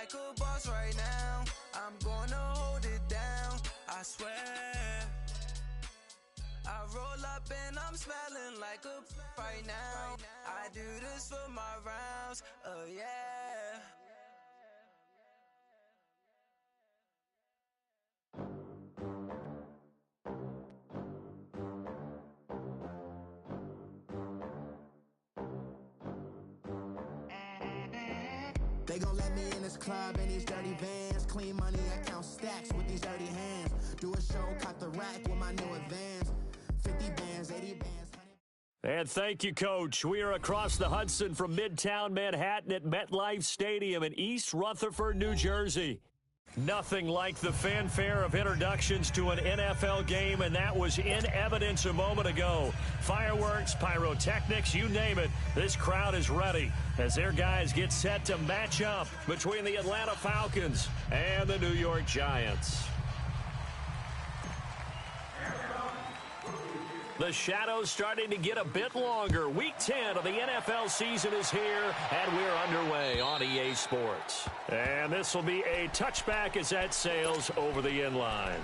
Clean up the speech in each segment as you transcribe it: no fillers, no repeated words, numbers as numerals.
like a boss right now. I'm gonna hold it down, I swear. I roll up and I'm smelling like a right now. I do this for my rounds, yeah. They gon' let me in this club in these dirty vans. Clean money, I count stacks with these dirty hands. Do a show, cut the rack with my new advance. 50 bands, 80 bands. And thank you, Coach. We are across the Hudson from Midtown Manhattan at MetLife Stadium in East Rutherford, New Jersey. Nothing like the fanfare of introductions to an NFL game, and that was in evidence a moment ago. Fireworks, pyrotechnics, you name it. This crowd is ready as their guys get set to match up between the Atlanta Falcons and the New York Giants. The shadows starting to get a bit longer. Week 10 of the NFL season is here, and we're underway on EA Sports. And this will be a touchback as that sails over the end line.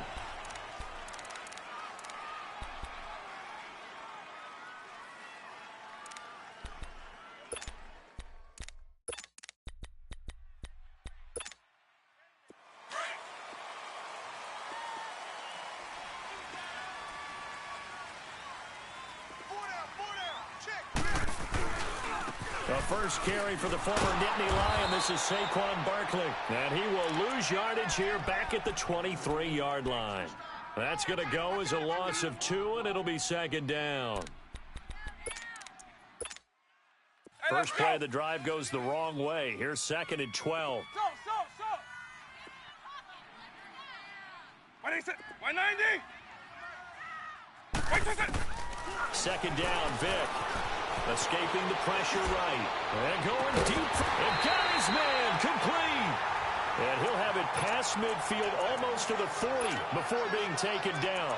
The first carry for the former Nittany Lion. This is Saquon Barkley. And he will lose yardage here back at the 23-yard line. That's going to go as a loss of 2, and it'll be second down. First play of the drive goes the wrong way. Here's second and 12. 190. Second down, Vic. Escaping the pressure right. And going deep. And got his man complete. And he'll have it past midfield almost to the 40 before being taken down.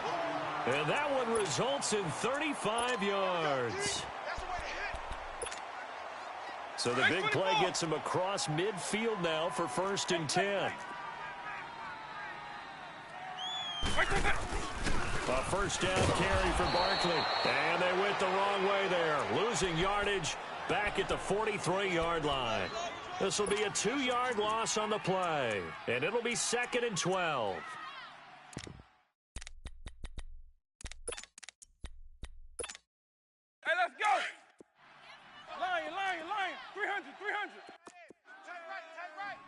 And that one results in 35 yards. So the big play gets him across midfield now for 1st and 10. A first down carry for Barkley. And they went the wrong way there. Losing yardage back at the 43-yard line. This will be a 2-yard loss on the play. And it'll be 2nd and 12. Hey, let's go. Lion. 300. Turn right.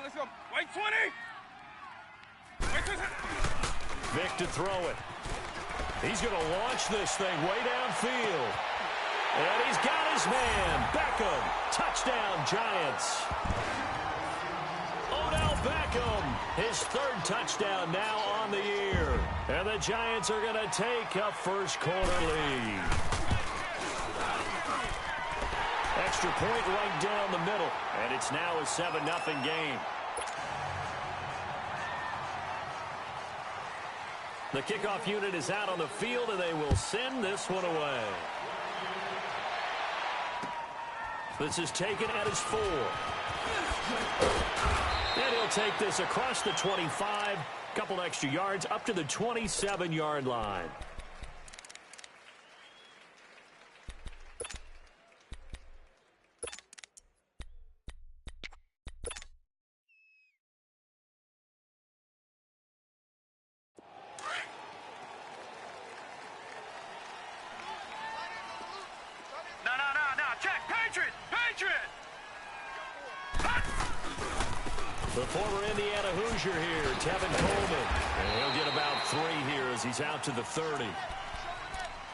Let's go. White 20. Vic to throw it. He's going to launch this thing way downfield. And he's got his man. Beckham. Touchdown, Giants. Odell Beckham. His 3rd touchdown now on the year. And the Giants are going to take a first-quarter lead. Extra point right down the middle. And it's now a 7-0 game. The kickoff unit is out on the field, and they will send this one away. This is taken at his 4. And he'll take this across the 25. Couple extra yards up to the 27-yard line. The former Indiana Hoosier here, Tevin Coleman. And he'll get about 3 here as he's out to the 30.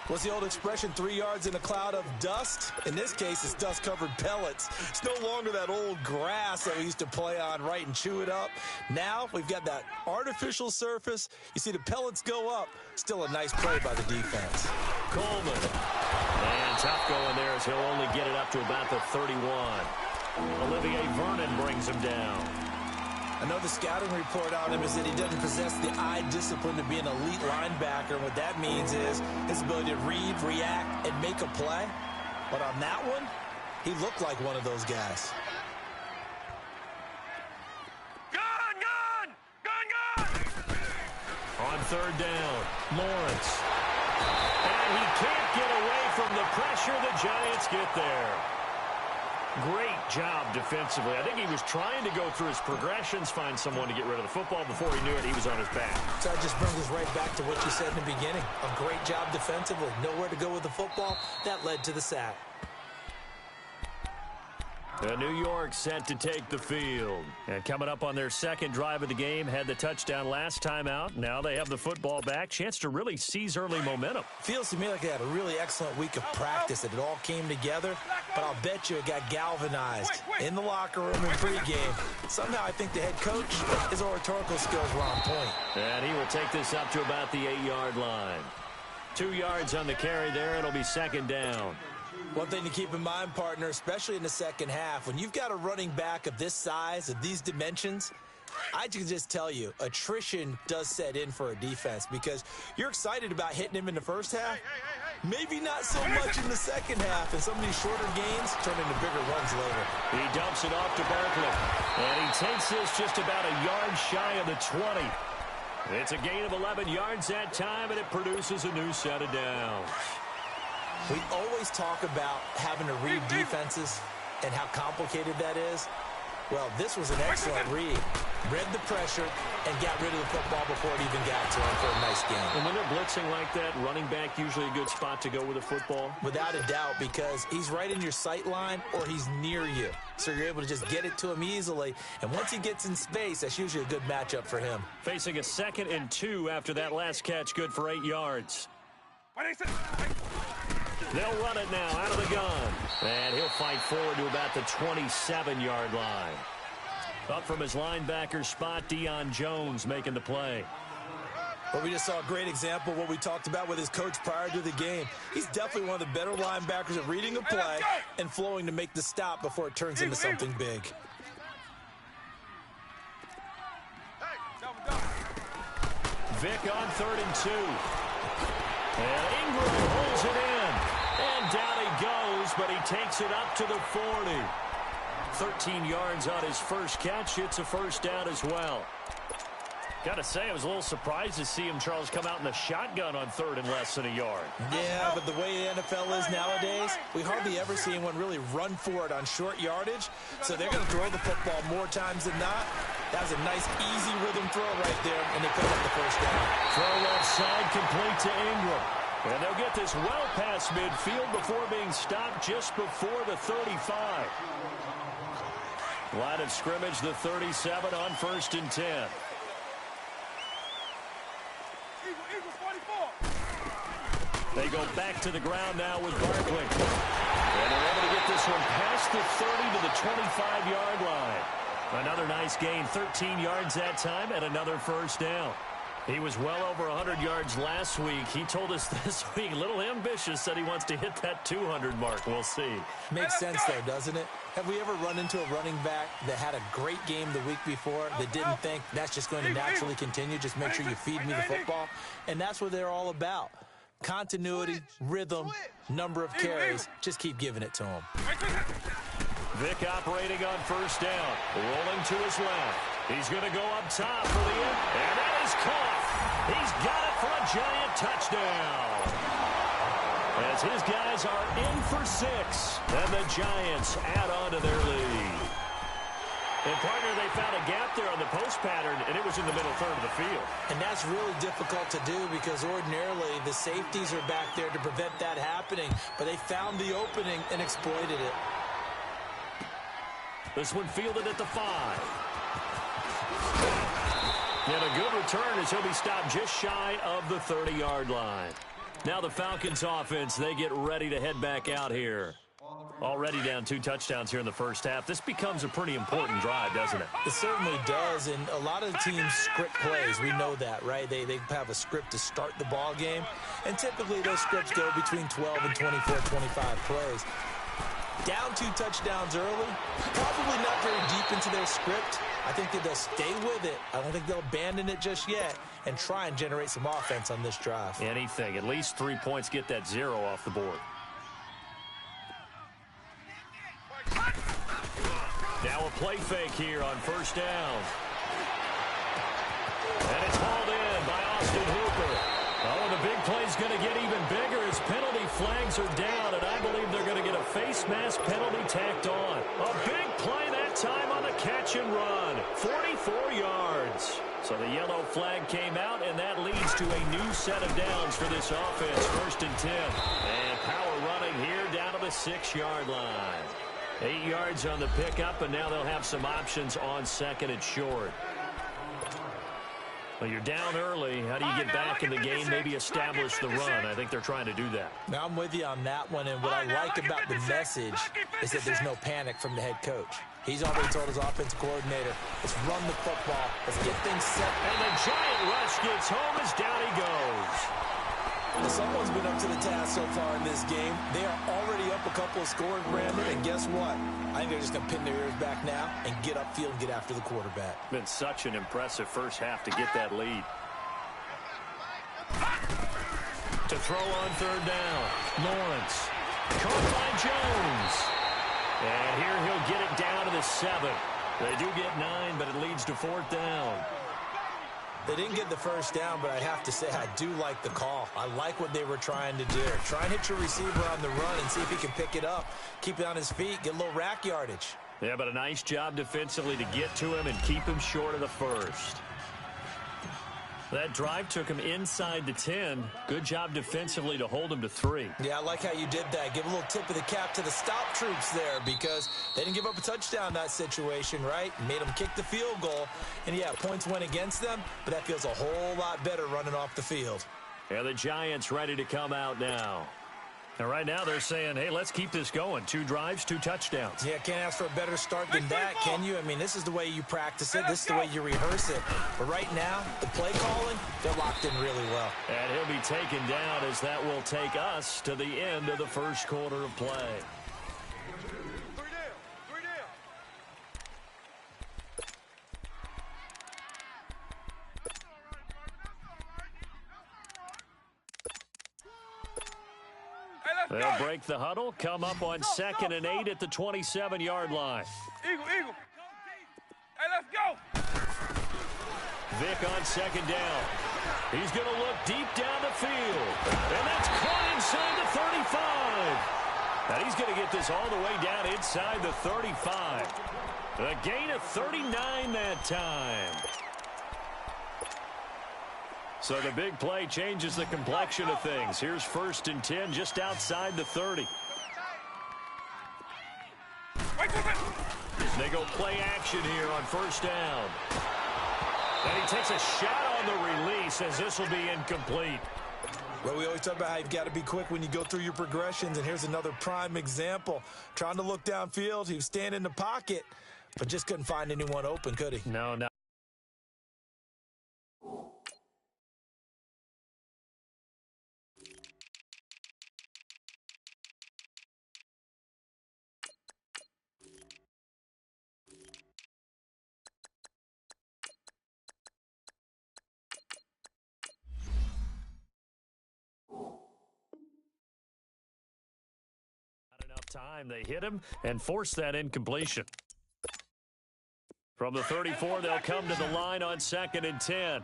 What's the old expression, 3 yards in a cloud of dust? In this case, it's dust-covered pellets. It's no longer that old grass that we used to play on, right, and chew it up. Now we've got that artificial surface. You see the pellets go up. Still a nice play by the defense. Coleman. And tough going there as he'll only get it up to about the 31. Olivier Vernon brings him down. I know the scouting report on him is that he doesn't possess the eye discipline to be an elite linebacker. And what that means is his ability to read, react, and make a play. But on that one, he looked like one of those guys. third down. Lawrence. And he can't get away from the pressure. The Giants get there. Great job defensively. I think he was trying to go through his progressions, find someone to get rid of the football. Before he knew it, he was on his back. So that just brings us right back to what you said in the beginning. A great job defensively. Nowhere to go with the football. That led to the sack. New York set to take the field. And coming up on their second drive of the game, had the touchdown last time out. Now they have the football back. Chance to really seize early momentum. Feels to me like they had a really excellent week of practice. It all came together, but I'll bet you it got galvanized in the locker room in pregame. Somehow I think the head coach, his oratorical skills were on point. And he will take this up to about the 8-yard line. 2 yards on the carry there. It'll be second down. One thing to keep in mind, partner, especially in the second half, when you've got a running back of this size, of these dimensions, I can just tell you, attrition does set in for a defense because you're excited about hitting him in the first half. Maybe not so much in the second half, and some of these shorter gains turn into bigger runs later. He dumps it off to Barkley, and he takes this just about a yard shy of the 20. It's a gain of 11 yards that time, and it produces a new set of downs. We always talk about having to read defenses and how complicated that is. Well, this was an excellent read. Read the pressure and got rid of the football before it even got to him for a nice gain. And when they're blitzing like that, running back usually a good spot to go with a football? Without a doubt, because he's right in your sight line or he's near you. So you're able to just get it to him easily. And once he gets in space, that's usually a good matchup for him. Facing a 2nd and 2 after that last catch, good for 8 yards. They'll run it now out of the gun. And he'll fight forward to about the 27-yard line. Up from his linebacker spot, Deion Jones making the play. Well, we just saw a great example of what we talked about with his coach prior to the game. He's definitely one of the better linebackers at reading a play and flowing to make the stop before it turns into something big. Vick on 3rd and 2. And Ingram holds it in. And down he goes, but he takes it up to the 40. 13 yards on his first catch. It's a first down as well. Got to say, I was a little surprised to see him, Charles, come out in the shotgun on 3rd and less than a yard. Yeah, but the way the NFL is nowadays, we hardly ever see anyone really run for it on short yardage. So they're going to throw the football more times than not. That was a nice, easy rhythm throw right there, and they pick up the first down. Throw left side, complete to Ingram. And they'll get this well past midfield before being stopped just before the 35. Line of scrimmage, the 37 on 1st and 10. They go back to the ground now with Barkley. And they're able to get this one past the 30 to the 25-yard line. Another nice gain, 13 yards that time, and another first down. He was well over 100 yards last week. He told us this week, a little ambitious, said he wants to hit that 200 mark. We'll see. Makes sense, though, doesn't it? Have we ever run into a running back that had a great game the week before that didn't think that's just going to naturally continue? Just make sure you feed me the football. And that's what they're all about. Continuity, rhythm, number of carries. Just keep giving it to him. Vick operating on first down. Rolling to his left. He's going to go up top for the end. And that is caught. He's got it for a giant touchdown. As his guys are in for 6. And the Giants add on to their lead. And, partner, they found a gap there on the post pattern, and it was in the middle third of the field. And that's really difficult to do because ordinarily the safeties are back there to prevent that happening. But they found the opening and exploited it. This one fielded at the 5. And a good return as he'll be stopped just shy of the 30-yard line. Now the Falcons offense, they get ready to head back out here. Already down 2 touchdowns here in the first half. This becomes a pretty important drive, doesn't it? It certainly does, and a lot of teams script plays. We know that, right? They have a script to start the ball game, and typically those scripts go between 12 and 24, 25 plays. Down 2 touchdowns early, probably not very deep into their script. I think that they'll stay with it. I don't think they'll abandon it just yet and try and generate some offense on this drive. Anything. At least 3 points, get that 0 off the board. Now a play fake here on first down. And it's hauled in by Austin Hooper. are down, and I believe they're going to get a face mask penalty tacked on. A big play that time on the catch and run. 44 yards. So the yellow flag came out, and that leads to a new set of downs for this offense. 1st and 10. And power running here down to the 6-yard line. 8 yards on the pickup, and now they'll have some options on 2nd and short. Well, you're down early. How do you get back in the game, maybe establish the run? I think they're trying to do that. Now, I'm with you on that one, and what I like about the message is that there's no panic from the head coach. He's already told his offensive coordinator, let's run the football, let's get things set. And the giant rush gets home as down he goes. Someone's been up to the task so far in this game. They are already up a couple of scores, Brandon, and guess what? I think they're just going to pin their ears back now and get upfield and get after the quarterback. Been such an impressive first half to get that lead. To throw on 3rd down. Lawrence. Caught by Jones. And here he'll get it down to the 7. They do get 9, but it leads to 4th down. They didn't get the first down, but I have to say I do like the call. I like what they were trying to do. Try and hit your receiver on the run and see if he can pick it up, keep it on his feet, get a little rack yardage. Yeah, but a nice job defensively to get to him and keep him short of the first. That drive took him inside the 10. Good job defensively to hold him to 3. Yeah, I like how you did that. Give a little tip of the cap to the stop troops there because they didn't give up a touchdown in that situation, right? Made them kick the field goal. And, yeah, points went against them, but that feels a whole lot better running off the field. Yeah, the Giants ready to come out now. And right now they're saying, hey, let's keep this going. 2 drives, 2 touchdowns. Yeah, can't ask for a better start than that, can you? I mean, this is the way you practice it. This is the way you rehearse it. But right now, the play calling, they're locked in really well. And he'll be taken down as that will take us to the end of the first quarter of play. They'll break the huddle, come up on 2nd and 8 at the 27-yard line. Eagle. Hey, let's go. Vic on 2nd down. He's going to look deep down the field. And that's caught inside the 35. And he's going to get this all the way down inside the 35. A gain of 39 that time. So the big play changes the complexion of things. Here's 1st and 10 just outside the 30. They go play action here on 1st down. And he takes a shot on the release as this will be incomplete. Well, we always talk about how you've got to be quick when you go through your progressions, and here's another prime example. Trying to look downfield, he was standing in the pocket, but just couldn't find anyone open, could he? No. Time they hit him and force that incompletion. From the 34, they'll come to the line on 2nd and 10.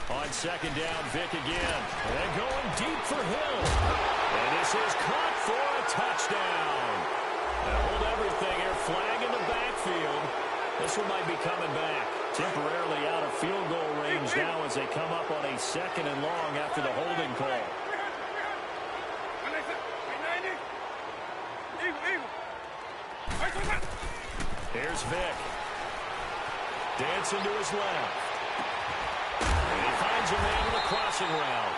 On 2nd down, Vic again. And going deep for Hill. And this is caught for a touchdown. And hold everything here. Flag in the backfield. This one might be coming back. Temporarily out of field goal range now as they come up on a 2nd and long after the holding call. Here's Vic. Dancing to his left. And he finds a man with a crossing route.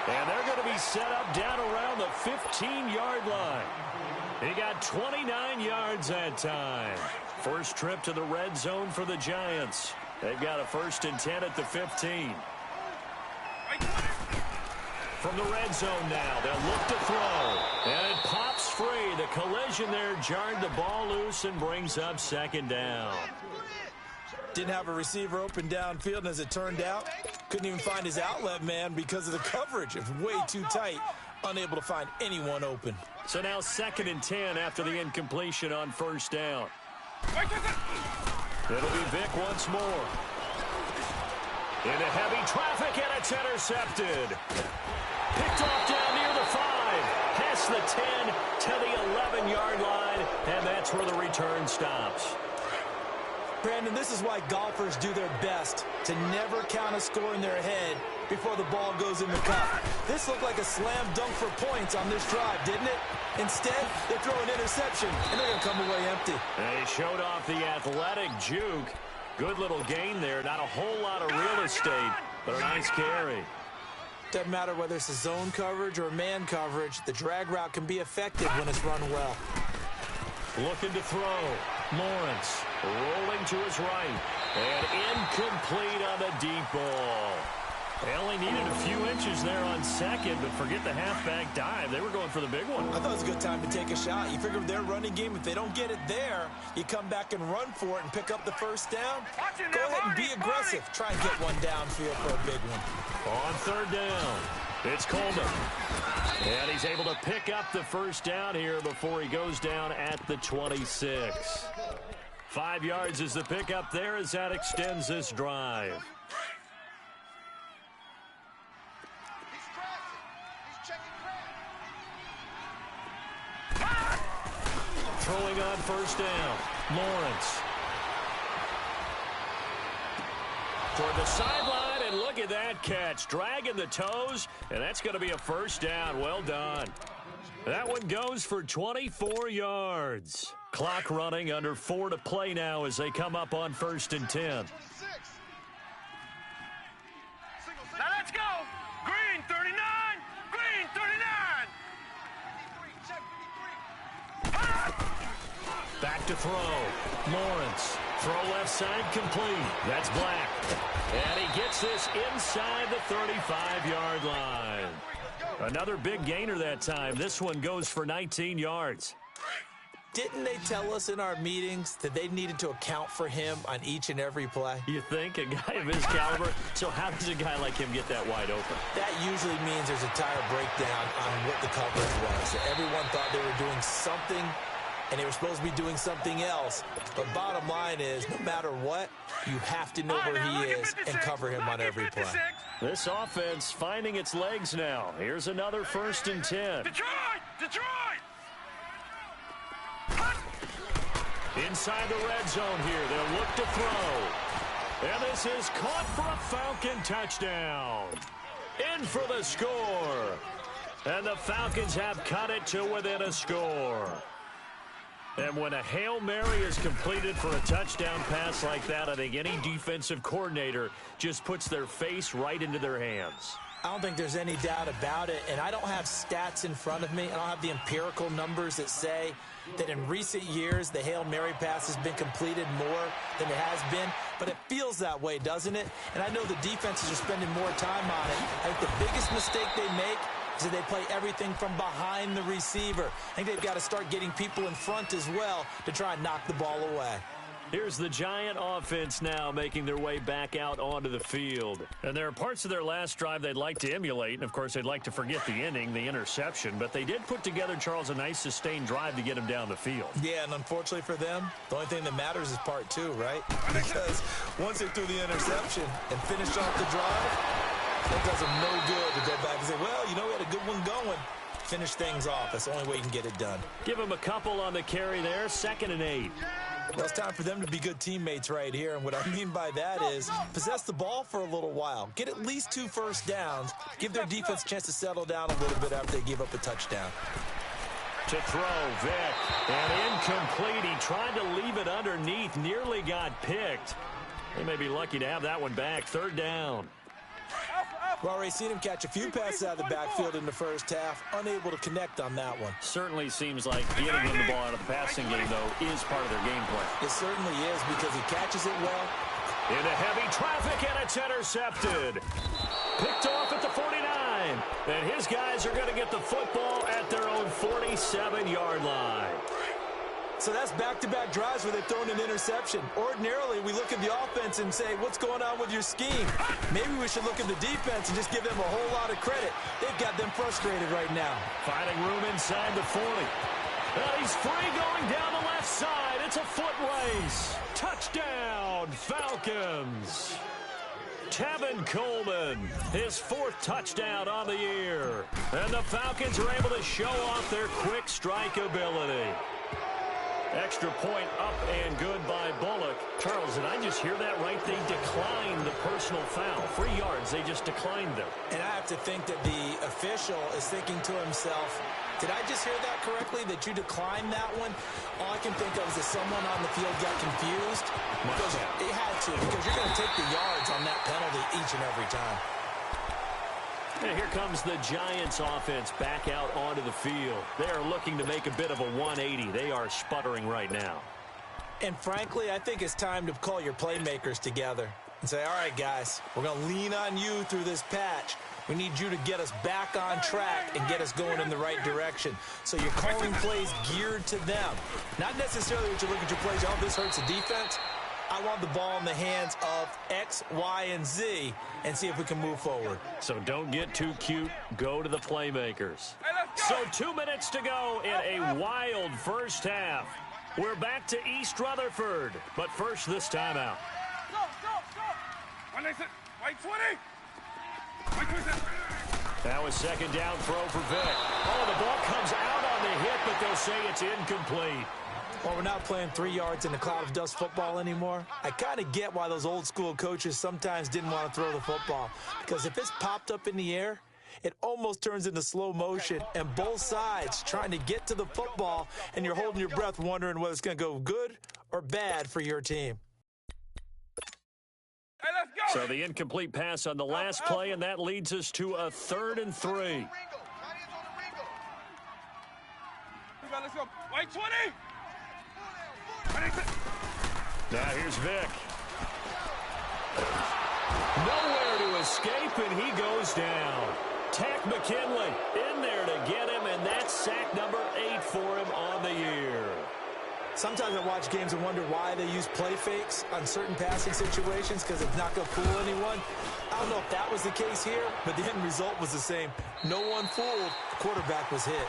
And they're going to be set up down around the 15-yard line. He got 29 yards that time. First trip to the red zone for the Giants. They've got a 1st and 10 at the 15. From the red zone now, they'll look to throw. And it pops free. The collision there jarred the ball loose and brings up 2nd down. Didn't have a receiver open downfield, and as it turned out, couldn't even find his outlet man because of the coverage. It was way too tight, unable to find anyone open. So now 2nd and 10 after the incompletion on 1st down. It'll be Vic once more. Into heavy traffic, and it's intercepted. Picked off down near the 5. Past the 10 to the 11-yard line, and that's where the return stops. Brandon, this is why golfers do their best to never count a score in their head before the ball goes in the cup. This looked like a slam dunk for points on this drive, didn't it? Instead, they throw an interception, and they're going to come away empty. They showed off the athletic juke. Good little gain there. Not a whole lot of real estate, but a nice carry. Doesn't matter whether it's a zone coverage or man coverage, the drag route can be effective when it's run well. Looking to throw. Lawrence rolling to his right. And incomplete on the deep ball. They only needed a few inches there on second, but forget the halfback dive. They were going for the big one. I thought it was a good time to take a shot. You figure with their running game, if they don't get it there, you come back and run for it and pick up the first down. Go ahead and be aggressive. Try and get one downfield for a big one. On third down, it's Coleman. And he's able to pick up the first down here before he goes down at the 26. 5 yards is the pickup there as that extends this drive. Throwing on first down, Lawrence. Toward the sideline, and look at that catch. Dragging the toes, and that's going to be a first down. Well done. That one goes for 24 yards. Clock running, under 4 to play now as they come up on 1st and 10. Now let's go. Green 39. Green 39. Back to throw. Lawrence. Throw left side complete. That's Black. And he gets this inside the 35-yard line. Another big gainer that time. This one goes for 19 yards. Didn't they tell us in our meetings that they needed to account for him on each and every play? You think? A guy of his caliber? So how does a guy like him get that wide open? That usually means there's a tire breakdown on what the coverage was. Everyone thought they were doing something, and they were supposed to be doing something else. But bottom line is, no matter what, you have to know where he is and cover him on every play. This offense finding its legs now. Here's another 1st and 10. Detroit! Inside the red zone here. They'll look to throw. And this is caught for a Falcon touchdown. In for the score. And the Falcons have cut it to within a score. And when a Hail Mary is completed for a touchdown pass like that, I think any defensive coordinator just puts their face right into their hands. I don't think there's any doubt about it, and I don't have stats in front of me. I don't have the empirical numbers that say that in recent years the Hail Mary pass has been completed more than it has been, but it feels that way, doesn't it? And I know the defenses are spending more time on it. I think the biggest mistake they make is that they play everything from behind the receiver. I think they've got to start getting people in front as well to try and knock the ball away. Here's the Giant offense now making their way back out onto the field. And there are parts of their last drive they'd like to emulate. And, of course, they'd like to forget the inning, the interception. But they did put together, Charles, a nice sustained drive to get him down the field. Yeah, and unfortunately for them, the only thing that matters is part 2, right? Because once they threw the interception and finished off the drive, that does them no good to go back and say, well, you know, we had a good one going. Finish things off. That's the only way you can get it done. Give him a couple on the carry there. 2nd and 8. Well, it's time for them to be good teammates right here. And what I mean by that is possess the ball for a little while. Get at least 2 first downs. Give their defense a chance to settle down a little bit after they give up a touchdown. To throw, Vick. And incomplete. He tried to leave it underneath. Nearly got picked. They may be lucky to have that one back. 3rd down. We've already seen him catch a few passes out of the backfield in the first half, unable to connect on that one. Certainly seems like getting him the ball out of the passing game, though, is part of their game plan. It certainly is because he catches it well. Into heavy traffic, and it's intercepted. Picked off at the 49. And his guys are going to get the football at their own 47-yard line. So that's back-to-back drives where they've thrown an interception. Ordinarily, we look at the offense and say, what's going on with your scheme? Maybe we should look at the defense and just give them a whole lot of credit. They've got them frustrated right now. Finding room inside the 40. And he's free going down the left side. It's a foot race. Touchdown, Falcons. Tevin Coleman, his 4th touchdown on the year. And the Falcons are able to show off their quick strike ability. Extra point up and good by Bullock. Charles, did I just hear that right? They declined the personal foul. 3 yards, they just declined them. And I have to think that the official is thinking to himself, did I just hear that correctly, that you declined that one? All I can think of is that someone on the field got confused. Because it had to, because you're going to take the yards on that penalty each and every time. And here comes the Giants offense back out onto the field. They are looking to make a bit of a 180. They are sputtering right now. And frankly, I think it's time to call your playmakers together and say, all right, guys, we're going to lean on you through this patch. We need you to get us back on track and get us going in the right direction. So you're calling plays geared to them. Not necessarily that you look at your plays, oh, this hurts the defense. I want the ball in the hands of X, Y, and Z and see if we can move forward. So don't get too cute. Go to the playmakers. So 2 minutes to go in a wild first half. We're back to East Rutherford. But first, this timeout. Go, go, go. White 20. White 20. That was second down throw for Vic. Oh, the ball comes out on the hit, but they'll say it's incomplete. Well, we're not playing 3 yards in a cloud of dust football anymore. I kind of get why those old school coaches sometimes didn't want to throw the football. Because if it's popped up in the air, it almost turns into slow motion. And both sides trying to get to the football, and you're holding your breath wondering whether it's going to go good or bad for your team. Hey, let's go. So the incomplete pass on the last play, and that leads us to a 3rd and 3. Let's go. White 20. Now here's Vic. Nowhere to escape, and he goes down. Tack McKinley in there to get him, and that's sack number 8 for him on the year. Sometimes I watch games and wonder why they use play fakes on certain passing situations, because it's not going to fool anyone. I don't know if that was the case here, but the end result was the same. No one fooled. The quarterback was hit.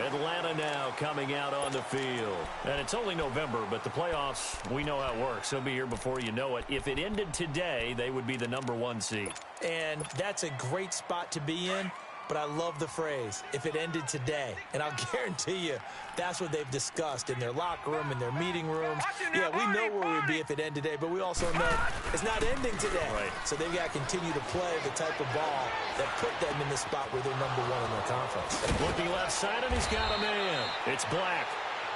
Atlanta now coming out on the field. And it's only November, but the playoffs, we know how it works. They'll be here before you know it. If it ended today, they would be the number 1 seed. And that's a great spot to be in, but I love the phrase, if it ended today. And I'll guarantee you, that's what they've discussed in their locker room, in their meeting rooms. Yeah, we know where we'd be if it ended today, but we also know it's not ending today. Right. So they've got to continue to play the type of ball that put them in the spot where they're number 1 in their conference. Looking left side, and he's got a man. It's Black.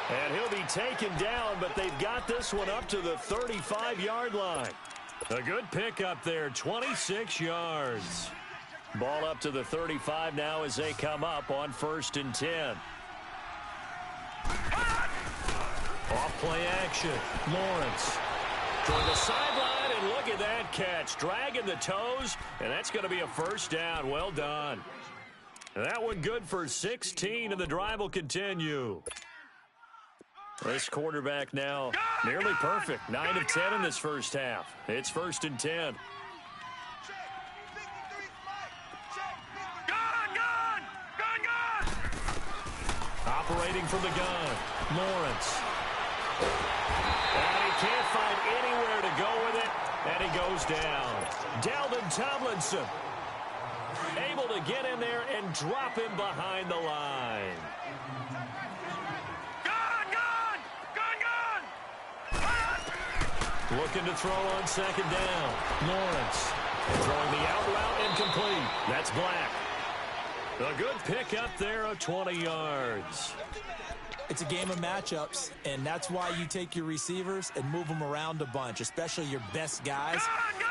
And he'll be taken down, but they've got this one up to the 35-yard line. A good pickup there, 26 yards. Ball up to the 35 now as they come up on 1st and 10. Off play action. Lawrence toward the sideline, and look at that catch. Dragging the toes, and that's going to be a first down. Well done. And that one good for 16, and the drive will continue. This quarterback now nearly perfect. 9 of 10 in this first half. It's 1st and 10. Operating from the gun, Lawrence. And he can't find anywhere to go with it, and he goes down. Dalvin Tomlinson able to get in there and drop him behind the line. Looking to throw on 2nd down. Lawrence throwing the out route incomplete. That's Black. A good pick up there of 20 yards. It's a game of matchups, and that's why you take your receivers and move them around a bunch, especially your best guys.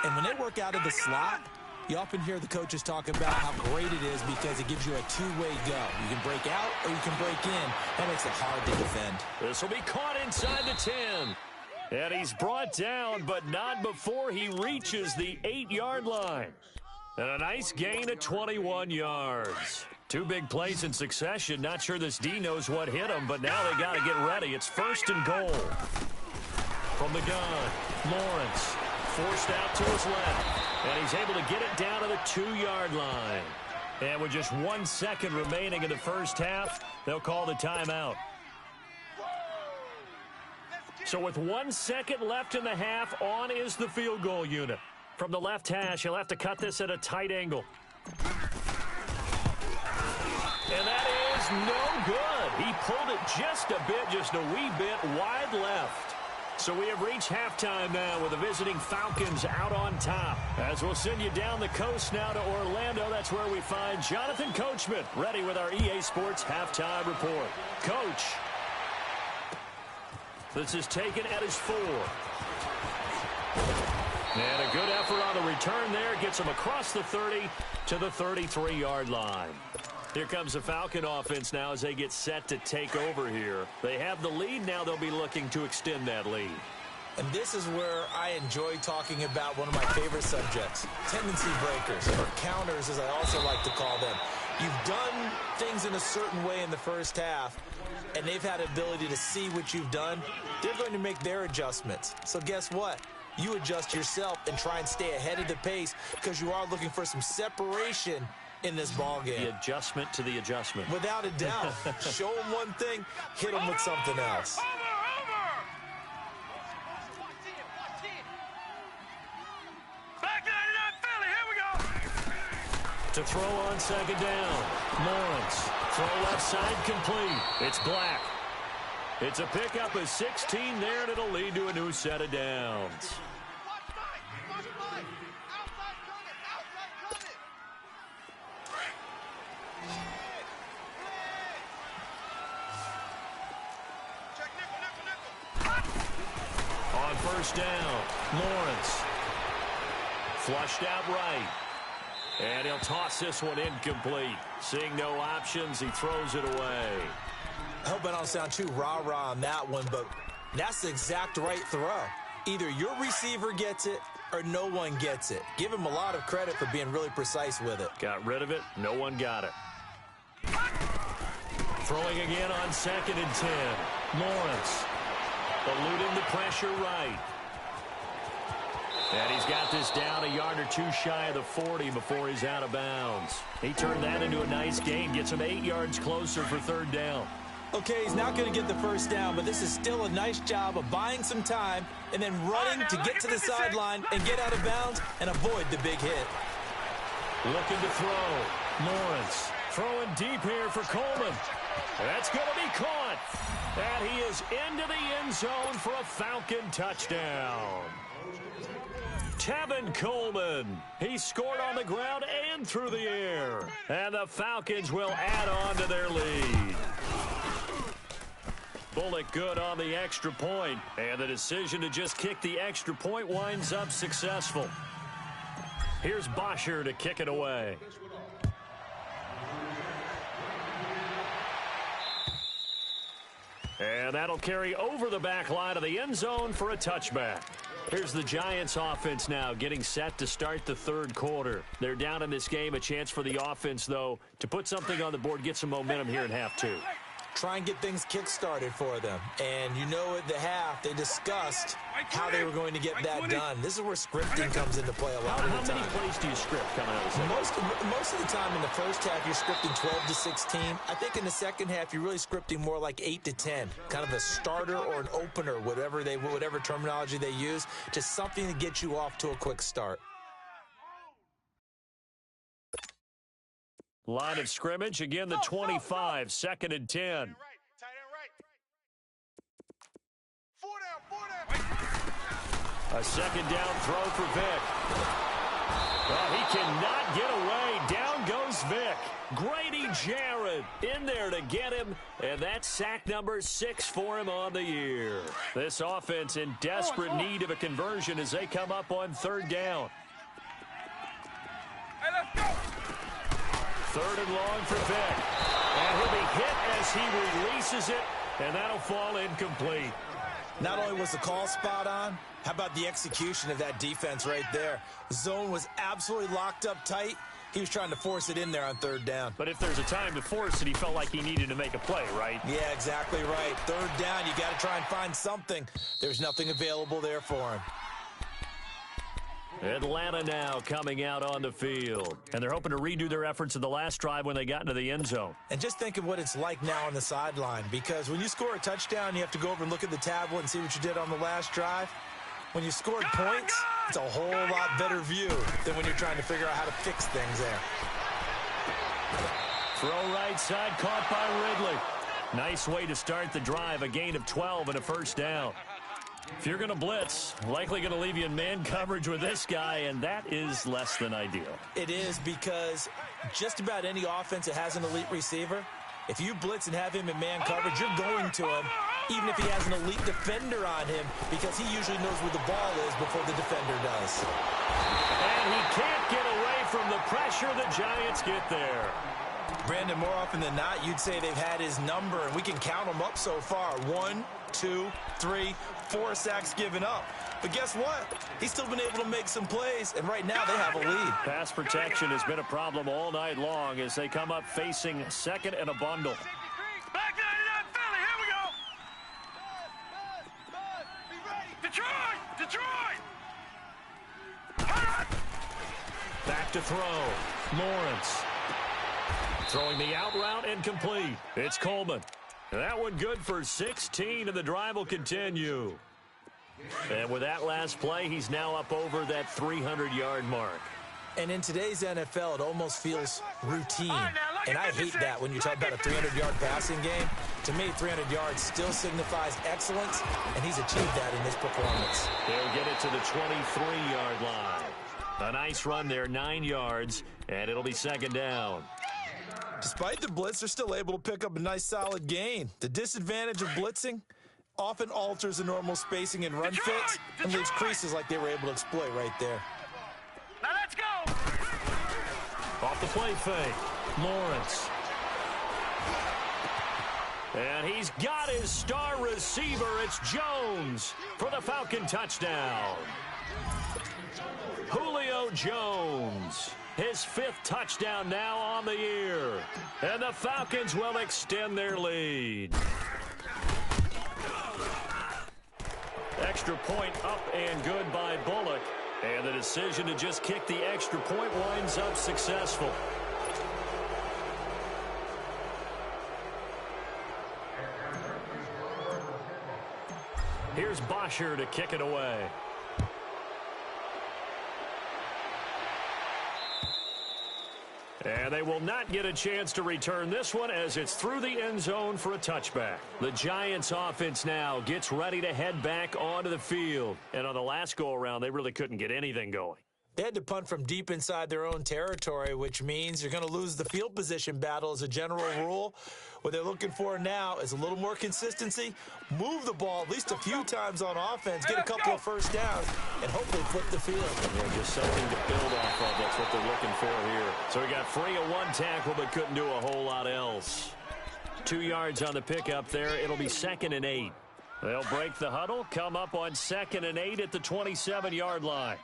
And when they work out of the slot, you often hear the coaches talk about how great it is because it gives you a two-way go. You can break out or you can break in. That makes it hard to defend. This will be caught inside the 10. And he's brought down, but not before he reaches the 8-yard line. And a nice gain of 21 yards. 2 big plays in succession. Not sure this D knows what hit him, but now they got to get ready. It's 1st and goal. From the gun, Lawrence forced out to his left. And he's able to get it down to the 2-yard line. And with just 1 second remaining in the first half, they'll call the timeout. So with 1 second left in the half, on is the field goal unit. From the left hash, he'll have to cut this at a tight angle. And that is no good. He pulled it just a bit, just a wee bit wide left. So we have reached halftime now with the visiting Falcons out on top. As we'll send you down the coast now to Orlando, that's where we find Jonathan Coachman ready with our EA Sports halftime report. Coach, this is taken at his 4. And a good effort on the return there. Gets him across the 30 to the 33-yard line. Here comes the Falcon offense now as they get set to take over here. They have the lead. Now they'll be looking to extend that lead. And this is where I enjoy talking about one of my favorite subjects, tendency breakers, or counters as I also like to call them. You've done things in a certain way in the first half, and they've had ability to see what you've done. They're going to make their adjustments. So guess what? You adjust yourself and try and stay ahead of the pace because you are looking for some separation in this ball game. The adjustment to the adjustment. Without a doubt. Show them one thing, hit them with something else. Back 99 Philly, here we go. To throw on second down. Lawrence. Throw left side complete. It's Black. It's a pickup of 16 there, and it'll lead to a new set of downs. On first down, Lawrence. Flushed out right. And he'll toss this one incomplete. Seeing no options, he throws it away. I hope I don't sound too rah-rah on that one, but that's the exact right throw. Either your receiver gets it or no one gets it. Give him a lot of credit for being really precise with it. Got rid of it. No one got it. Throwing again on 2nd and 10. Lawrence eluding the pressure right. And he's got this down a yard or two shy of the 40 before he's out of bounds. He turned that into a nice gain. Gets him 8 yards closer for 3rd down. Okay, he's not going to get the first down, but this is still a nice job of buying some time and then running to get to the sideline and get out of bounds and avoid the big hit. Looking to throw. Lawrence throwing deep here for Coleman. That's going to be caught. And he is into the end zone for a Falcon touchdown. Tevin Coleman. He scored on the ground and through the air. And the Falcons will add on to their lead. Bullock good on the extra point, and the decision to just kick the extra point winds up successful. Here's Bosher to kick it away. And that'll carry over the back line of the end zone for a touchback. Here's the Giants offense now getting set to start the 3rd quarter. They're down in this game. A chance for the offense, though, to put something on the board, get some momentum here in half 2. Try and get things kick-started for them. And you know at the half, they discussed how they were going to get that done. This is where scripting comes into play a lot of the time. How many plays do you script coming out of the second? Most of the time in the first half, you're scripting 12 to 16. I think in the second half, you're really scripting more like 8 to 10. Kind of a starter or an opener, whatever terminology they use. Just something to get you off to a quick start. Line of scrimmage, again the 25, 2nd and 10. A 2nd down throw for Vick. Well, he cannot get away. Down goes Vick. Grady Jarrett in there to get him, and that's sack number 6 for him on the year. This offense in desperate need of a conversion as they come up on 3rd down. Hey, let's go. 3rd and long for Vick. And he'll be hit as he releases it, and that'll fall incomplete. Not only was the call spot on, how about the execution of that defense right there? The zone was absolutely locked up tight. He was trying to force it in there on 3rd down. But if there's a time to force it, he felt like he needed to make a play, right? Yeah, exactly right. 3rd down, you got to try and find something. There's nothing available there for him. Atlanta now coming out on the field. And they're hoping to redo their efforts in the last drive when they got into the end zone. And just think of what it's like now on the sideline, because when you score a touchdown, you have to go over and look at the tablet and see what you did on the last drive. When you scored points, it's a whole lot better view than when you're trying to figure out how to fix things there. Throw right side, caught by Ridley. Nice way to start the drive, a gain of 12 and a first down. If you're going to blitz, likely going to leave you in man coverage with this guy, and that is less than ideal. It is, because just about any offense that has an elite receiver, if you blitz and have him in man coverage, you're going to him, even if he has an elite defender on him, because he usually knows where the ball is before the defender does. And he can't get away from the pressure. The Giants get there. Brandon, more often than not, you'd say they've had his number, and we can count them up so far. 1, 2, 3, 4 sacks given up. But guess what? He's still been able to make some plays, and right now they have a lead. Pass protection has been a problem all night long as they come up facing second and a bundle. Back 99 Philly, here we go. Detroit! Detroit! Back to throw. Lawrence. Throwing the out route incomplete. It's Coleman. That one good for 16, and the drive will continue. And with that last play, he's now up over that 300-yard mark. And in today's NFL, it almost feels routine. And I hate that when you talk about a 300-yard passing game. To me, 300 yards still signifies excellence, and he's achieved that in this performance. They'll get it to the 23-yard line. A nice run there, 9 yards, and it'll be second down. Despite the blitz, they're still able to pick up a nice solid gain. The disadvantage of blitzing often alters the normal spacing and run fits and leaves creases like they were able to exploit right there. Now let's go! Off the play fake, Lawrence. And he's got his star receiver. It's Jones for the Falcon touchdown. Julio Jones. His 5th touchdown now on the year. And the Falcons will extend their lead. Extra point up and good by Bullock. And the decision to just kick the extra point winds up successful. Here's Bosher to kick it away. And they will not get a chance to return this one as it's through the end zone for a touchback. The Giants offense now gets ready to head back onto the field. And on the last go-around, they really couldn't get anything going. They had to punt from deep inside their own territory, which means you're going to lose the field position battle as a general rule. What they're looking for now is a little more consistency, move the ball at least a few times on offense, get a couple of first downs, and hopefully flip the field. Yeah, just something to build off of. That's what they're looking for here. So he got free of one tackle but couldn't do a whole lot else. 2 yards on the pickup there. It'll be 2nd and 8. They'll break the huddle, come up on 2nd and 8 at the 27-yard line.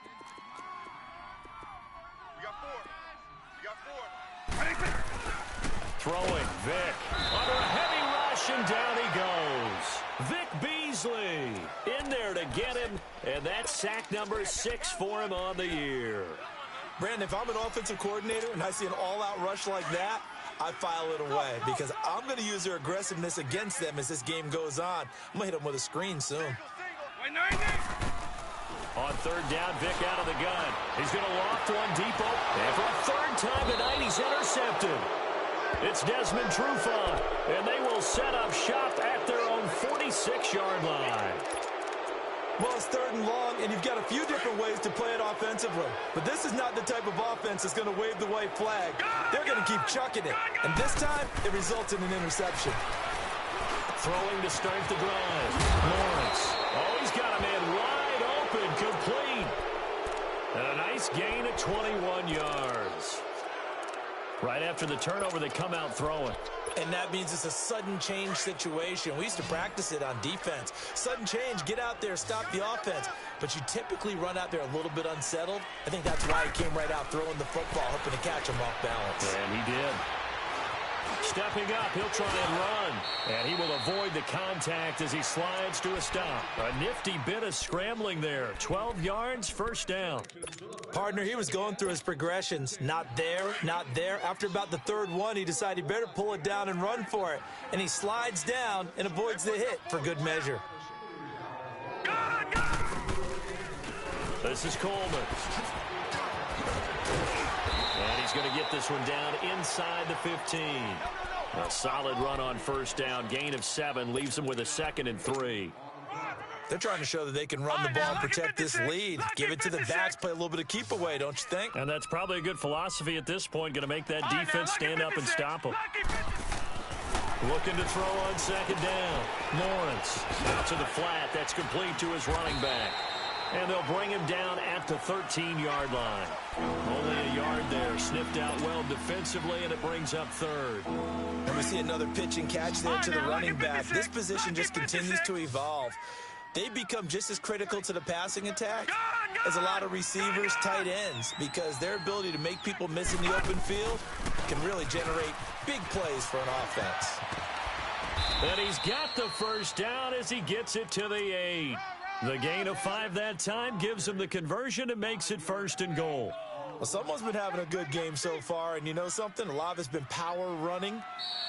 Throwing, Vic. Under a heavy rush, and down he goes. Vic Beasley in there to get him, and that's sack number 6 for him on the year. Brandon, if I'm an offensive coordinator and I see an all-out rush like that, I file it away because I'm going to use their aggressiveness against them as this game goes on. I'm going to hit them with a screen soon. On 3rd down, Vic out of the gun. He's going to loft one deep open. And for a 3rd time tonight, he's intercepted. It's Desmond Trufant, and they will set up shop at their own 46-yard line. Well, it's 3rd and long, and you've got a few different ways to play it offensively. But this is not the type of offense that's going to wave the white flag. They're going to keep chucking it. And this time, it results in an interception. Throwing to start the drive. Lawrence. Oh, he's got a man wide open, complete. And a nice gain of 21 yards. Right after the turnover, they come out throwing. And that means it's a sudden change situation. We used to practice it on defense. Sudden change, get out there, stop the offense. But you typically run out there a little bit unsettled. I think that's why he came right out throwing the football, hoping to catch him off balance. And he did. Stepping up, he'll try and run. And he will avoid the contact as he slides to a stop. A nifty bit of scrambling there. 12 yards, first down. Partner, he was going through his progressions. Not there, not there. After about the third one, he decided he better pull it down and run for it. And he slides down and avoids the hit for good measure. This is Coleman. And he's going to get this one down inside the 15. A solid run on first down. Gain of 7 leaves him with a 2nd and 3. They're trying to show that they can run the ball and protect this lead. Give it to the backs, play a little bit of keep away, don't you think? And that's probably a good philosophy at this point. Going to make that defense stand up and stop them. Looking to throw on second down. Lawrence out to the flat. That's complete to his running back. And they'll bring him down at the 13-yard line. Only a yard there. Sniffed out well defensively, and it brings up third. And we see another pitch and catch there to the running back. This position just continues to evolve. They become just as critical to the passing attack as a lot of receivers, tight ends, because their ability to make people miss in the open field can really generate big plays for an offense. And he's got the first down as he gets it to the 8. The gain of 5 that time gives him the conversion and makes it 1st and goal. Well, someone's been having a good game so far, and you know something? A lot of it's been power running.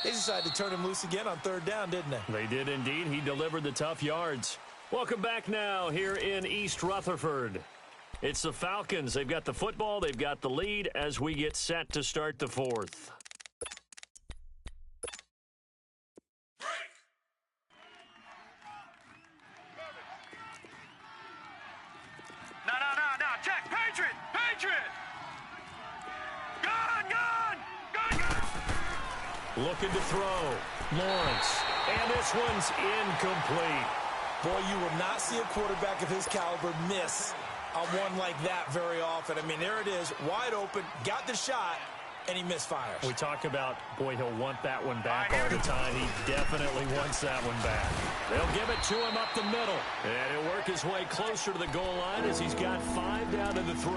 They decided to turn him loose again on third down, didn't they? They did indeed. He delivered the tough yards. Welcome back now here in East Rutherford. It's the Falcons. They've got the football. They've got the lead as we get set to start the 4th. No. Check. Patriot. Gun. Looking to throw. Lawrence. And this one's incomplete. Boy, you will not see a quarterback of his caliber miss on one like that very often. I mean, there it is, wide open, got the shot, and he misfires. We talk about, boy, he'll want that one back all the time. He definitely wants that one back. They'll give it to him up the middle. And he'll work his way closer to the goal line as he's got 5 down to the 3.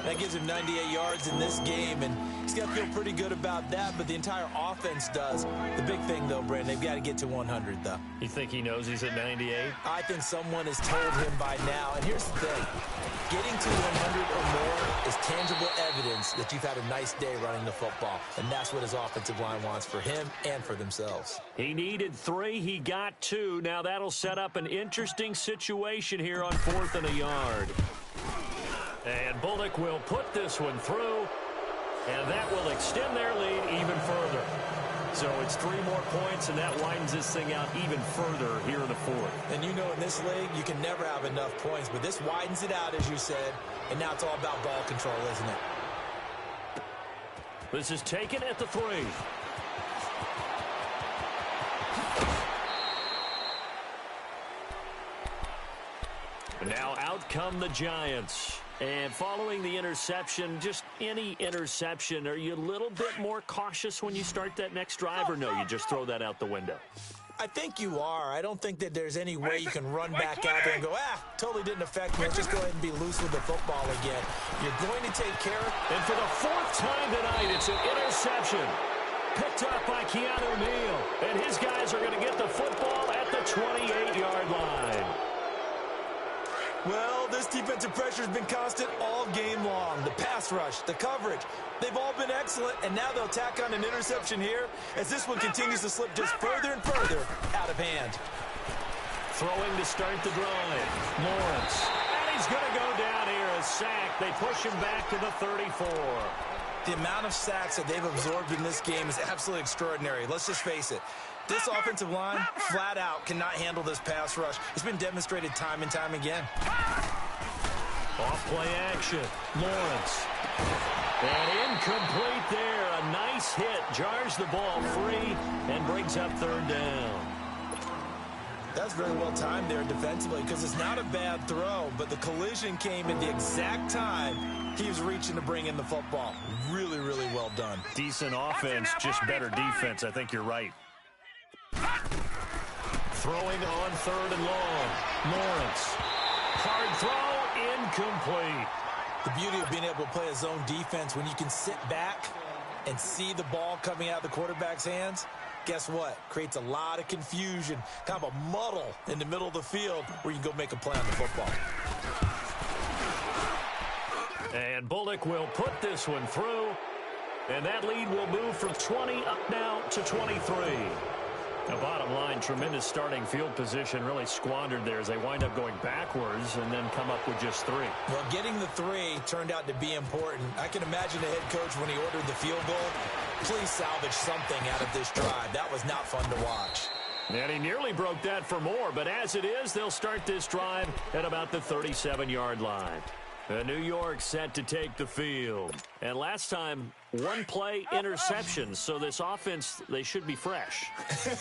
That gives him 98 yards in this game, and he's got to feel pretty good about that, but the entire offense does. The big thing, though, Brandon, they've got to get to 100, though. You think he knows he's at 98? I think someone has told him by now, and here's the thing. Getting to 100 or more is tangible evidence that you've had a nice day running the football, and that's what his offensive line wants for him and for themselves. He needed 3. He got 2. Now that'll set up an interesting situation here on 4th and a yard. And Bullock will put this one through, and that will extend their lead even further. So it's 3 more points, and that widens this thing out even further here in the 4th. And you know in this league, you can never have enough points, but this widens it out, as you said, and now it's all about ball control, isn't it? This is taken at the 3. And now out come the Giants. And following the interception, just any interception, are you a little bit more cautious when you start that next drive, or no, you just throw that out the window? I think you are. I don't think that there's any way you can run back out there and go, totally didn't affect me. Let's just go ahead and be loose with the football again. You're going to take care of it. And for the 4th time tonight, it's an interception. Picked up by Keanu Neal. And his guys are going to get the football at the 28-yard line. Well, this defensive pressure has been constant all game long. The pass rush, the coverage, they've all been excellent, and now they'll tack on an interception here as this one continues to slip just further and further out of hand. Throwing to start the drive. Lawrence. And he's going to go down here, a sack. They push him back to the 34. The amount of sacks that they've absorbed in this game is absolutely extraordinary. Let's just face it. This offensive line, flat out, cannot handle this pass rush. It's been demonstrated time and time again. Off play action. Lawrence. And incomplete there. A nice hit. Jars the ball free and brings up 3rd down. That's very well timed there defensively because it's not a bad throw, but the collision came at the exact time he was reaching to bring in the football. Really, really well done. Decent offense, just better defense. I think you're right. Throwing on 3rd and long. Lawrence. Hard throw, incomplete. The beauty of being able to play a zone defense when you can sit back and see the ball coming out of the quarterback's hands, guess what? Creates a lot of confusion, kind of a muddle in the middle of the field where you can go make a play on the football. And Bullock will put this one through, and that lead will move from 20 up now to 23. The bottom line, tremendous starting field position, really squandered there as they wind up going backwards and then come up with just 3. Well, getting the 3 turned out to be important. I can imagine the head coach when he ordered the field goal, please salvage something out of this drive. That was not fun to watch. And he nearly broke that for more, but as it is, they'll start this drive at about the 37-yard line. New York set to take the field. And last time, 1-play interceptions, so this offense, they should be fresh.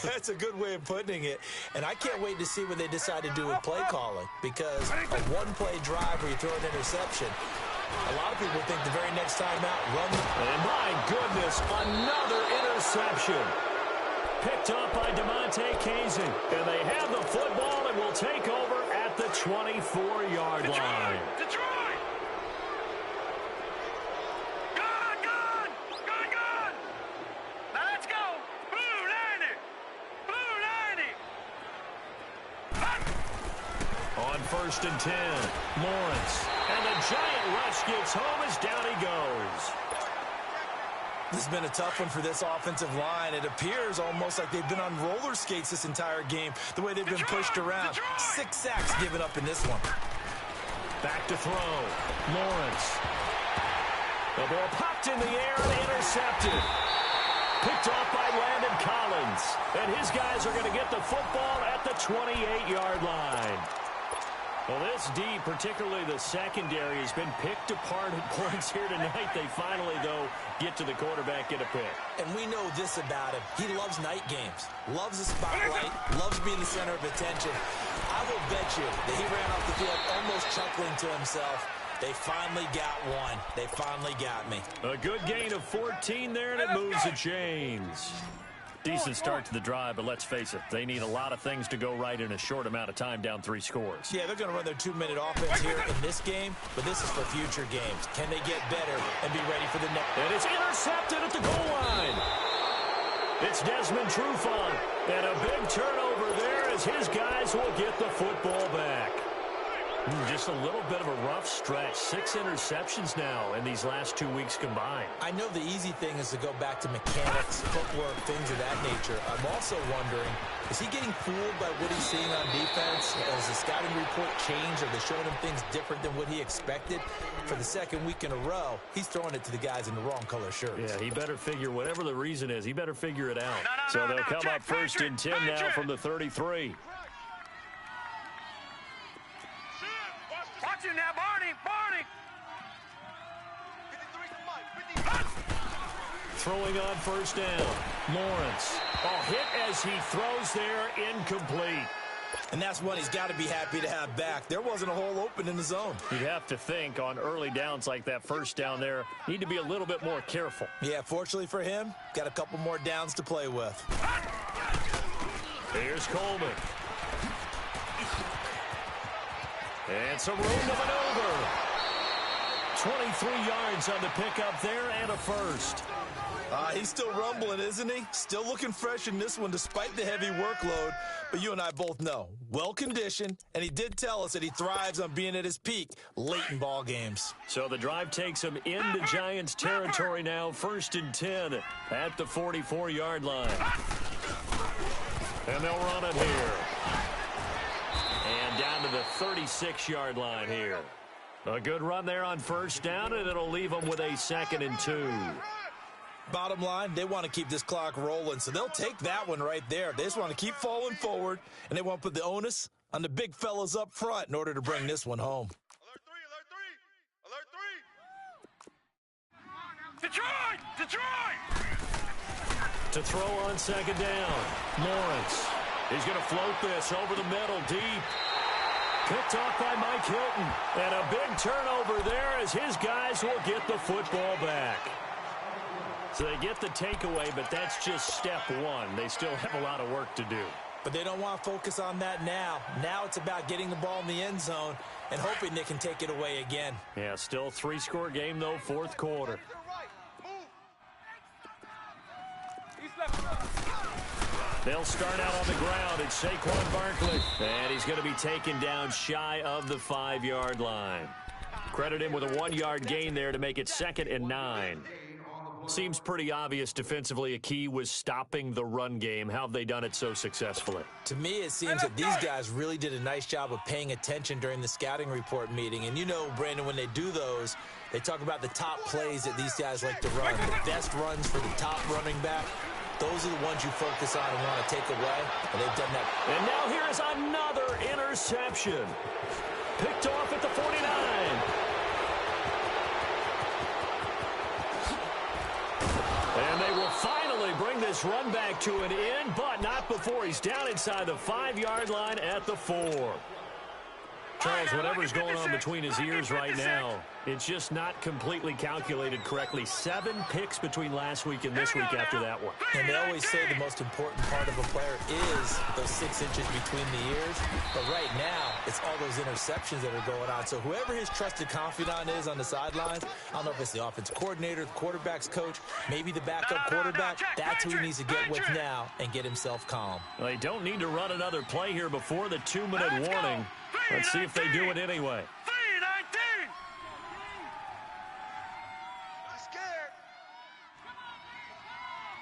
That's a good way of putting it. And I can't wait to see what they decide to do with play calling, because a 1-play drive where you throw an interception, a lot of people think the very next time out, run. And my goodness, another interception. Picked up by DeMonte Casey. And they have the football and will take over at the 24-yard line. Detroit! First and 10, Lawrence. And the giant rush gets home as down he goes. This has been a tough one for this offensive line. It appears almost like they've been on roller skates this entire game, the way they've been pushed around. 6 sacks given up in this one. Back to throw. Lawrence. The ball popped in the air and intercepted. Picked off by Landon Collins. And his guys are going to get the football at the 28-yard line. Well, this D, particularly the secondary, has been picked apart at points here tonight. They finally, though, get to the quarterback, get a pick. And we know this about him. He loves night games, loves the spotlight, loves being the center of attention. I will bet you that he ran off the field almost chuckling to himself. They finally got one. They finally got me. A good gain of 14 there, and it moves the chains. Decent start to the drive, but let's face it, they need a lot of things to go right in a short amount of time, down 3 scores. Yeah, they're going to run their 2-minute offense here in this game, but this is for future games. Can they get better and be ready for the next? And it's intercepted at the goal line. It's Desmond Trufant, and a big turnover there as his guys will get the football back. Just a little bit of a rough stretch. 6 interceptions now in these last 2 weeks combined. I know the easy thing is to go back to mechanics, footwork, things of that nature. I'm also wondering, is he getting fooled by what he's seeing on defense? Has the scouting report changed? Are they showing him things different than what he expected? For the second week in a row, he's throwing it to the guys in the wrong color shirts. Yeah, he better figure, whatever the reason is, he better figure it out. So they'll come up first and 10 now from the 33. Watch him now, Barney! Throwing on first down. Lawrence. Hit as he throws there, incomplete. And that's one he's got to be happy to have back. There wasn't a hole open in the zone. You'd have to think on early downs like that first down there, need to be a little bit more careful. Yeah, fortunately for him, got a couple more downs to play with. Here's Coleman. And some room to maneuver. 23 yards on the pickup there and a first. He's still rumbling, isn't he? Still looking fresh in this one despite the heavy workload. But you and I both know, well-conditioned, and he did tell us that he thrives on being at his peak late in ball games. So the drive takes him into Giants territory now, first and 10 at the 44-yard line. And they'll run it here. And down to the 36-yard line here. A good run there on first down, and it'll leave them with a 2nd and 2. Bottom line, they want to keep this clock rolling, so they'll take that one right there. They just want to keep falling forward, and they want to put the onus on the big fellas up front in order to bring this one home. Alert 3! Detroit! To throw on second down, Lawrence. He's going to float this over the middle, deep. Picked off by Mike Hilton. And a big turnover there as his guys will get the football back. So they get the takeaway, but that's just step one. They still have a lot of work to do. But they don't want to focus on that now. Now it's about getting the ball in the end zone and hoping they can take it away again. Yeah, still 3-score game, though, 4th quarter. They'll start out on the ground. It's Saquon Barkley. And he's going to be taken down shy of the 5-yard line. Credit him with a 1-yard gain there to make it 2nd and 9. Seems pretty obvious defensively a key was stopping the run game. How have they done it so successfully? To me, it seems that these guys really did a nice job of paying attention during the scouting report meeting. And you know, Brandon, when they do those, they talk about the top plays that these guys like to run. The best runs for the top running back. Those are the ones you focus on and want to take away, and they've done that. And now here is another interception. Picked off at the 49. And they will finally bring this run back to an end, but not before he's down inside the 5-yard line at the 4. Charles, whatever's going on between his ears right now, it's just not completely calculated correctly. 7 picks between last week and this week after that one. And they always say the most important part of a player is those 6 inches between the ears. But right now, it's all those interceptions that are going on. So whoever his trusted confidant is on the sidelines, I don't know if it's the offensive coordinator, the quarterback's coach, maybe the backup quarterback, that's who he needs to get with now and get himself calm. Well, they don't need to run another play here before the 2-minute warning. Let's see if they do it anyway. 3-19. I'm scared.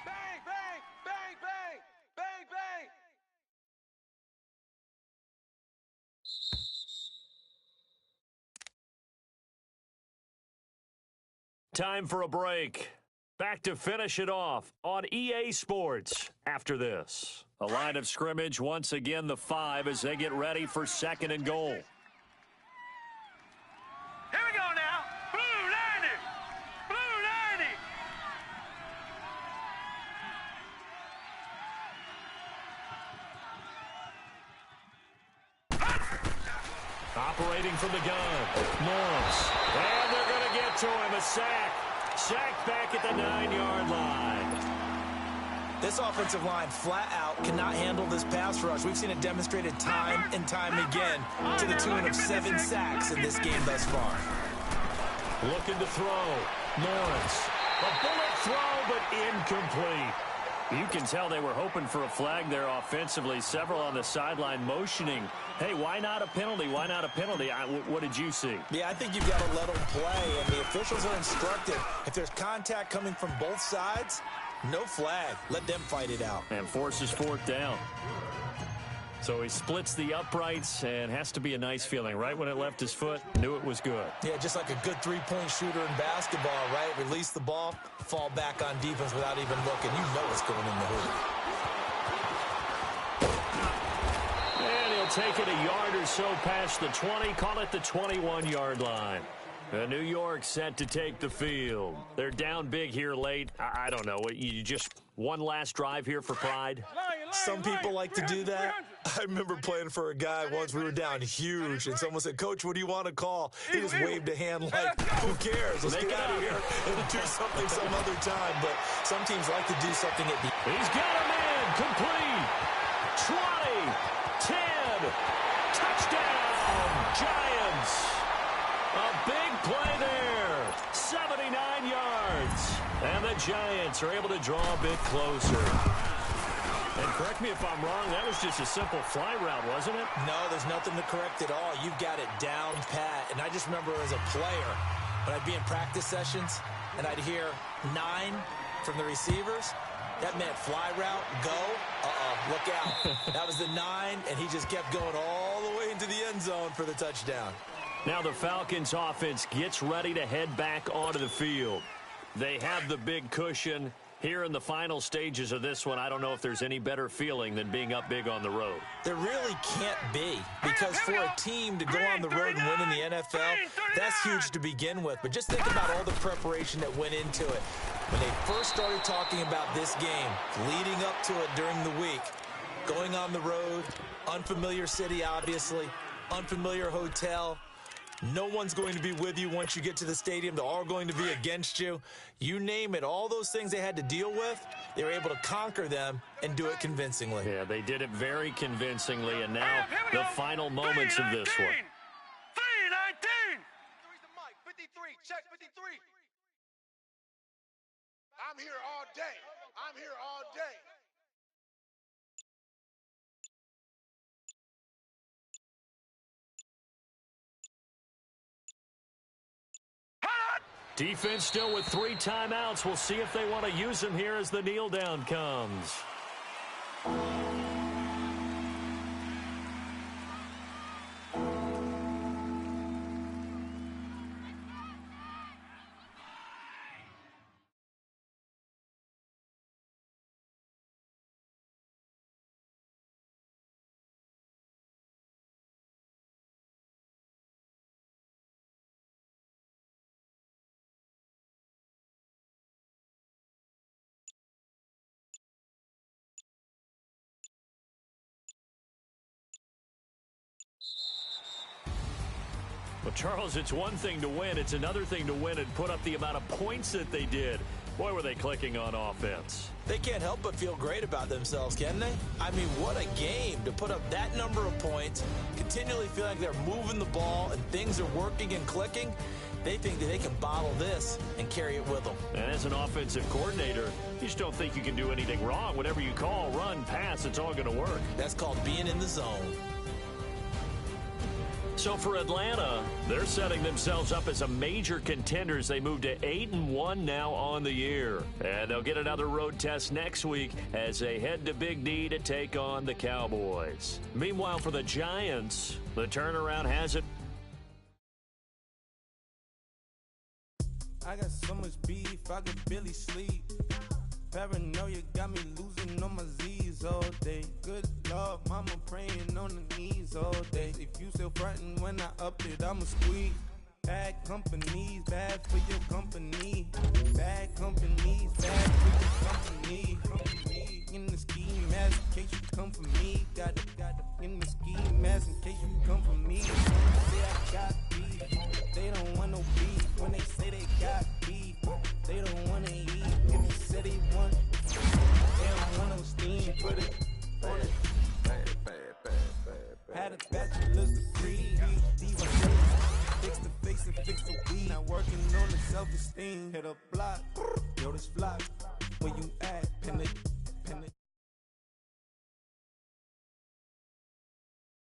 Bang, bang, bang, bang, bang, bang. Time for a break. Back to finish it off on EA Sports after this. A line of scrimmage, once again the 5 as they get ready for 2nd and goal. Here we go now. Blue 90. Blue 90. Operating from the gun. Morris. And they're going to get to him. A sack. Sack back at the 9-yard line. This offensive line flat out cannot handle this pass rush. We've seen it demonstrated time and time again to the tune of 7 sacks in this game thus far. Looking to throw. Morris. A bullet throw, but incomplete. You can tell they were hoping for a flag there offensively. Several on the sideline motioning. Hey, why not a penalty? Why not a penalty? What did you see? Yeah, I think you've got to let them play, and the officials are instructed. If there's contact coming from both sides, no flag. Let them fight it out. And forces 4th down. So he splits the uprights and has to be a nice feeling. Right when it left his foot, knew it was good. Yeah, just like a good 3-point shooter in basketball, right? Release the ball, fall back on defense without even looking. You know it's going in the hoop. And he'll take it a yard or so past the 20, call it the 21-yard line. New York set to take the field. They're down big here late. I don't know. You just one last drive here for pride? Some people like to do that. I remember playing for a guy once. We were down huge, and someone said, "Coach, what do you want to call?" He just waved a hand like, "Who cares? Let's get out of here and do something some other time." But some teams like to do something at the... He's got him in. Complete. 20. 10. Touchdown. Giants. A big play there. 79 yards. And the Giants are able to draw a bit closer. And correct me if I'm wrong, that was just a simple fly route, wasn't it? No, there's nothing to correct at all. You've got it down pat. And I just remember as a player, when I'd be in practice sessions and I'd hear 9 from the receivers, that meant fly route, go, look out. That was the 9, and he just kept going all the way into the end zone for the touchdown. Now the Falcons offense gets ready to head back onto the field. They have the big cushion. Here in the final stages of this one, I don't know if there's any better feeling than being up big on the road. There really can't be, because for a team to go on the road and win in the NFL, that's huge to begin with. But just think about all the preparation that went into it. When they first started talking about this game, leading up to it during the week, going on the road, unfamiliar city, obviously, unfamiliar hotel. No one's going to be with you once you get to the stadium. They're all going to be against you. You name it, all those things they had to deal with, they were able to conquer them and do it convincingly. Yeah, they did it very convincingly, and now the final moments of this one. 3-19. 53, check 53. I'm here all day. I'm here all day. Defense still with 3 timeouts. We'll see if they want to use them here as the kneel down comes. Well, Charles, it's one thing to win. It's another thing to win and put up the amount of points that they did. Boy, were they clicking on offense. They can't help but feel great about themselves, can they? I mean, what a game to put up that number of points, continually feel like they're moving the ball and things are working and clicking. They think that they can bottle this and carry it with them. And as an offensive coordinator, you just don't think you can do anything wrong. Whatever you call, run, pass, it's all going to work. That's called being in the zone. So for Atlanta, they're setting themselves up as a major contenders. They move to 8-1 now on the year. And they'll get another road test next week as they head to Big D to take on the Cowboys. Meanwhile, for the Giants, the turnaround has it. I got so much beef, I could barely sleep. Paranoia got me losing on my Z's all day. Good Lord, mama praying on the knees all day. If you still frontin' when I up it, I'ma squeeze. Bad companies, bad for your company. Bad companies, bad for your company. In the ski mask, in case you come for me. Got it, in the ski mask, in case you come for me. Say I got beef, they don't want no beef. When they say they got beef, they don't wanna eat. If they say they want, they don't want no steam. Put it on it. Had a bachelor's degree, diva fix the face and fix the weed. Now working on the self-esteem. Hit a block, yo, this flock. When you